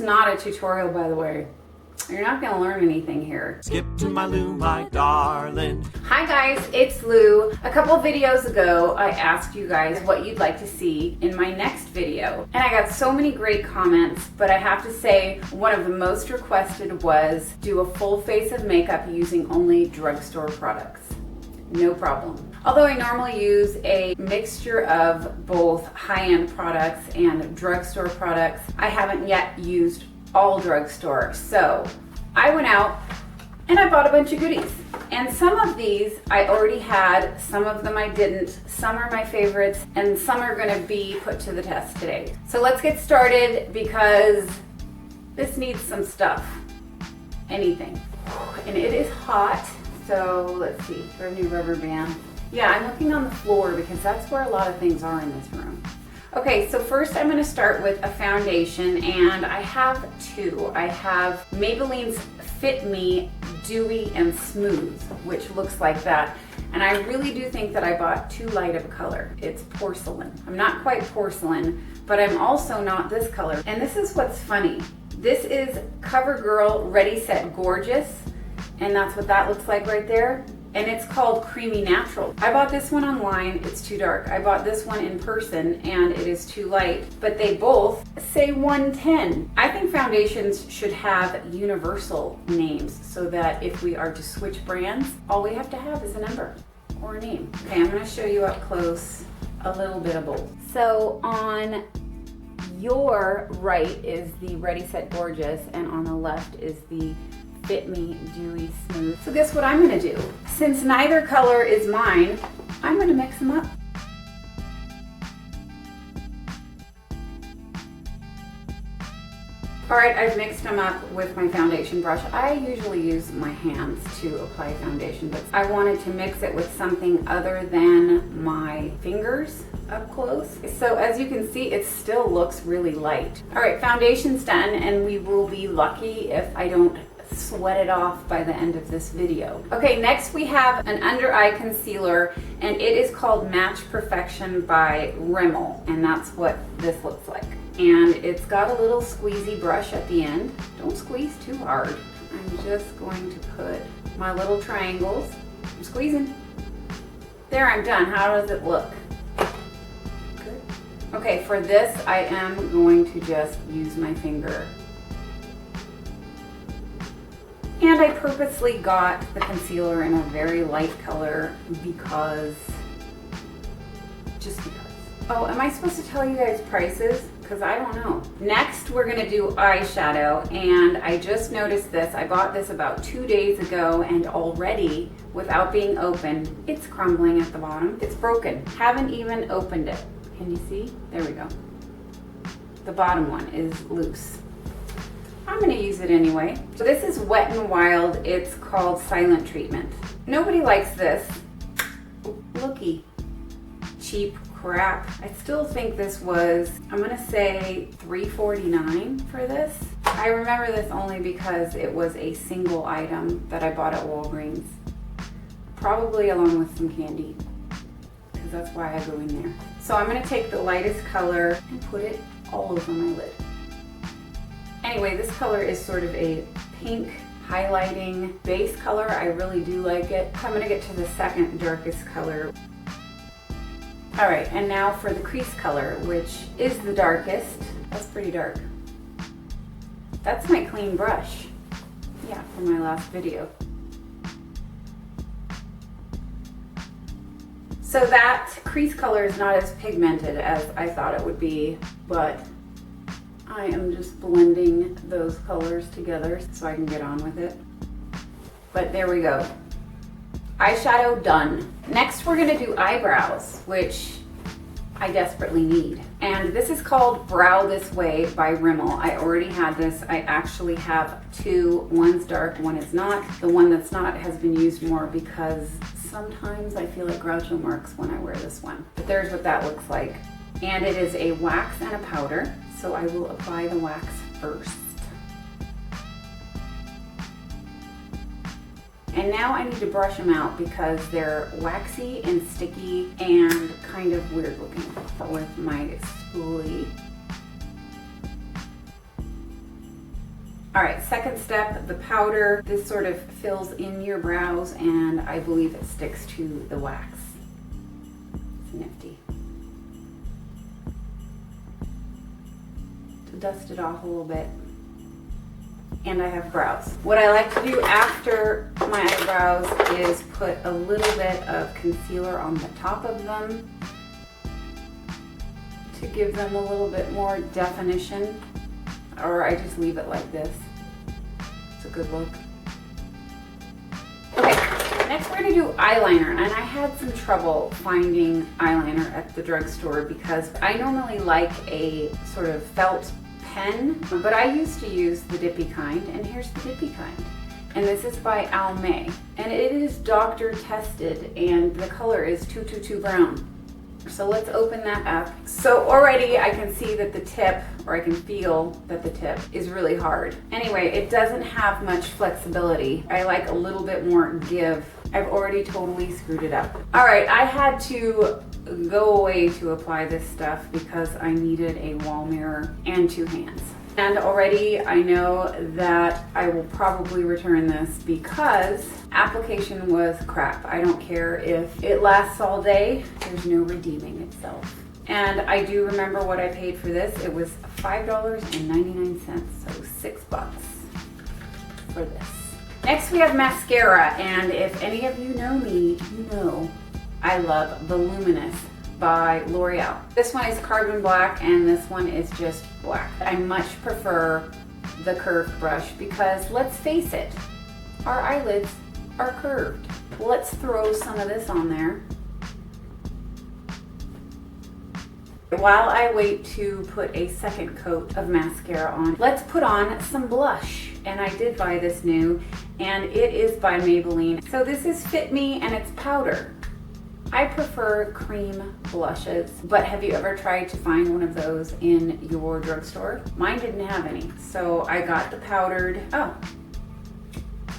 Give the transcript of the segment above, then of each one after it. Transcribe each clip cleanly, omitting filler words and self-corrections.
not a tutorial, by the way. You're not gonna learn anything here. Skip to my Lou, my darling. Hi guys, it's Lou. A couple videos ago, I asked you guys what you'd like to see in my next video. And I got so many great comments, but I have to say one of the most requested was do a full face of makeup using only drugstore products. No problem. Although I normally use a mixture of both high-end products and drugstore products, I haven't yet used all drugstore. So I went out and I bought a bunch of goodies. And some of these I already had, some of them I didn't, some are my favorites, and some are gonna be put to the test today. So let's get started because this needs some stuff, anything. And it is hot, so let's see, do I have a new rubber band? Yeah, I'm looking on the floor because that's where a lot of things are in this room. Okay, so first I'm gonna start with a foundation, and I have two. I have Maybelline's Fit Me Dewy and Smooth, which looks like that. And I really do think that I bought too light of a color. It's porcelain. I'm not quite porcelain, but I'm also not this color. And this is what's funny. This is CoverGirl Ready Set Gorgeous, and that's what that looks like right there. And it's called Creamy Natural. I bought this one online, it's too dark. I bought this one in person and it is too light, but they both say 110. I think foundations should have universal names so that if we are to switch brands, all we have to have is a number or a name. Okay, I'm gonna show you up close a little bit of both. So on your right is the Ready Set Gorgeous and on the left is the Fit Me Dewy Smooth. So guess what I'm gonna do? Since neither color is mine, I'm gonna mix them up. All right, I've mixed them up with my foundation brush. I usually use my hands to apply foundation, but I wanted to mix it with something other than my fingers up close. So as you can see, it still looks really light. All right, foundation's done, and we will be lucky if I don't sweat it off by the end of this video. Okay, next we have an under eye concealer, and it is called Match Perfection by Rimmel, and that's what this looks like. And it's got a little squeezy brush at the end. Don't squeeze too hard. I'm just going to put my little triangles. I'm squeezing. There, I'm done. How does it look? Good. Okay, for this I am going to just use my finger. And I purposely got the concealer in a very light color just because. Oh, am I supposed to tell you guys prices? Because I don't know. Next, we're gonna do eyeshadow, and I just noticed this. I bought this about 2 days ago, and already, without being opened, it's crumbling at the bottom. It's broken. Haven't even opened it. Can you see? There we go. The bottom one is loose. I'm gonna use it anyway. So this is Wet n Wild. It's called Silent Treatment. Nobody likes this. Looky. Cheap crap. I still think this was, I'm gonna say $3.49 for this. I remember this only because it was a single item that I bought at Walgreens. Probably along with some candy, because that's why I go in there. So I'm gonna take the lightest color and put it all over my lid. Anyway, this color is sort of a pink highlighting base color. I really do like it. I'm gonna get to the second darkest color. All right, and now for the crease color, which is the darkest. That's pretty dark. That's my clean brush. Yeah, from my last video. So that crease color is not as pigmented as I thought it would be, but I am just blending those colors together so I can get on with it. But there we go. Eyeshadow done. Next we're gonna do eyebrows, which I desperately need. And this is called Brow This Way by Rimmel. I already had this. I actually have two. One's dark, one is not. The one that's not has been used more because sometimes I feel like Groucho Marx when I wear this one. But there's what that looks like. And it is a wax and a powder. So I will apply the wax first. And now I need to brush them out because they're waxy and sticky and kind of weird looking. With my spoolie. All right, second step, the powder. This sort of fills in your brows and I believe it sticks to the wax. It's nifty. To dust it off a little bit. And I have brows. What I like to do after my eyebrows is put a little bit of concealer on the top of them to give them a little bit more definition, or I just leave it like this. It's a good look. Okay, next we're gonna do eyeliner, and I had some trouble finding eyeliner at the drugstore because I normally like a sort of felt pen, but I used to use the dippy kind, and here's the dippy kind. And this is by Almay, and it is doctor tested, and the color is 222 brown. So let's open that up. So already I can see that the tip, or I can feel that the tip is really hard. Anyway, it doesn't have much flexibility. I like a little bit more give. I've already totally screwed it up. All right, I had to go away to apply this stuff because I needed a wall mirror and 2 hands. And already I know that I will probably return this because application was crap. I don't care if it lasts all day, there's no redeeming itself. And I do remember what I paid for this. It was $5.99, so $6 for this. Next we have mascara, and if any of you know me, you know I love Voluminous by Loreal. This one is carbon black and this one is just black. I much prefer the curved brush because let's face it, our eyelids are curved. Let's throw some of this on there. While I wait to put a second coat of mascara on, let's put on some blush. And I did buy this new, and it is by Maybelline. So this is Fit Me and it's powder. I prefer cream blushes, but have you ever tried to find one of those in your drugstore? Mine didn't have any, so I got the powdered. Oh,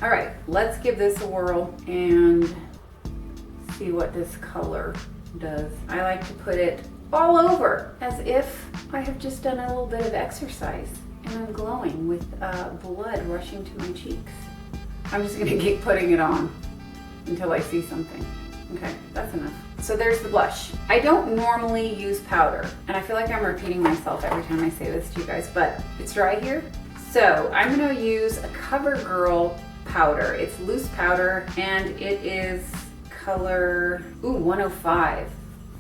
all right, let's give this a whirl and see what this color does. I like to put it all over as if I have just done a little bit of exercise and I'm glowing with blood rushing to my cheeks. I'm just gonna keep putting it on until I see something. Okay, that's enough. So there's the blush. I don't normally use powder, and I feel like I'm repeating myself every time I say this to you guys, but it's dry here. So I'm gonna use a CoverGirl powder. It's loose powder, and it is color, 105.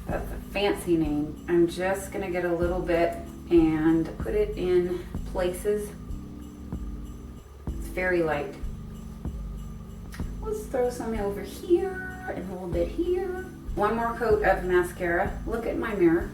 That's a fancy name. I'm just gonna get a little bit and put it in places. It's very light. Let's throw some over here and a little bit here. One more coat of mascara. Look at my mirror.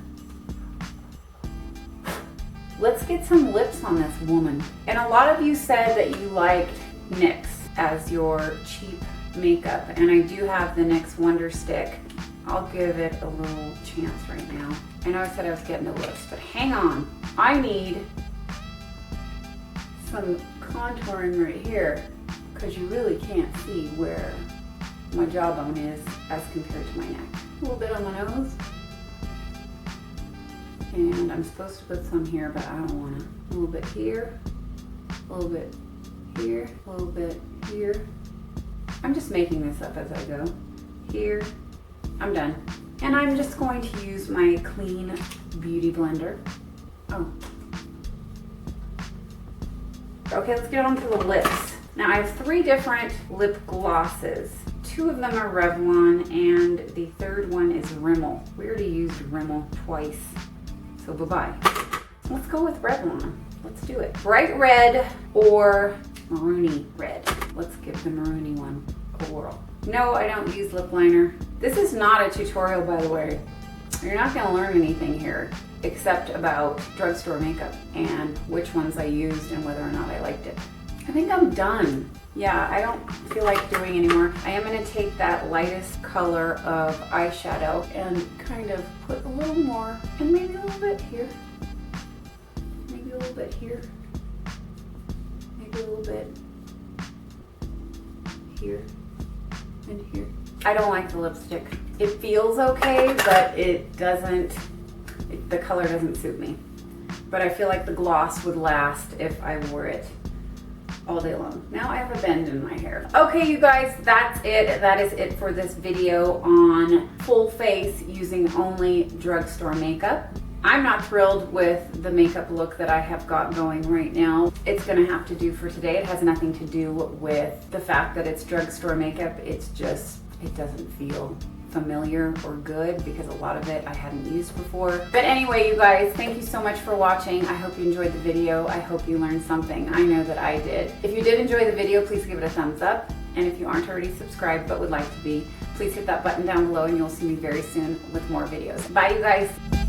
Let's get some lips on this woman. And a lot of you said that you liked NYX as your cheap makeup, and I do have the NYX Wonder Stick. I'll give it a little chance right now. I know I said I was getting the lips, but hang on. I need some contouring right here because you really can't see where my jawbone is as compared to my neck. A little bit on my nose. And I'm supposed to put some here, but I don't want to. A little bit here, a little bit here, a little bit here. I'm just making this up as I go. Here, I'm done. And I'm just going to use my clean beauty blender. Oh. Okay, let's get on to the lips. Now I have 3 different lip glosses. 2 of them are Revlon and the third one is Rimmel. We already used Rimmel twice, so bye-bye. Let's go with Revlon. Let's do it. Bright red or maroony red. Let's give the maroony one a whirl. No, I don't use lip liner. This is not a tutorial, by the way. You're not gonna learn anything here except about drugstore makeup and which ones I used and whether or not I liked it. I think I'm done. Yeah, I don't feel like doing anymore. I am gonna take that lightest color of eyeshadow and kind of put a little more, and maybe a little bit here. Maybe a little bit here. Maybe a little bit here and here. I don't like the lipstick. It feels okay, but it doesn't, the color doesn't suit me. But I feel like the gloss would last if I wore it all day long. Now I have a bend in my hair. Okay, you guys, that's it. That is it for this video on full face using only drugstore makeup. I'm not thrilled with the makeup look that I have got going right now. It's gonna have to do for today. It has nothing to do with the fact that it's drugstore makeup. It's just, it doesn't feel familiar or good because a lot of it I hadn't used before. But anyway, you guys, thank you so much for watching. I hope you enjoyed the video. I hope you learned something. I know that I did. If you did enjoy the video, please give it a thumbs up. And if you aren't already subscribed but would like to be, please hit that button down below and you'll see me very soon with more videos. Bye, you guys.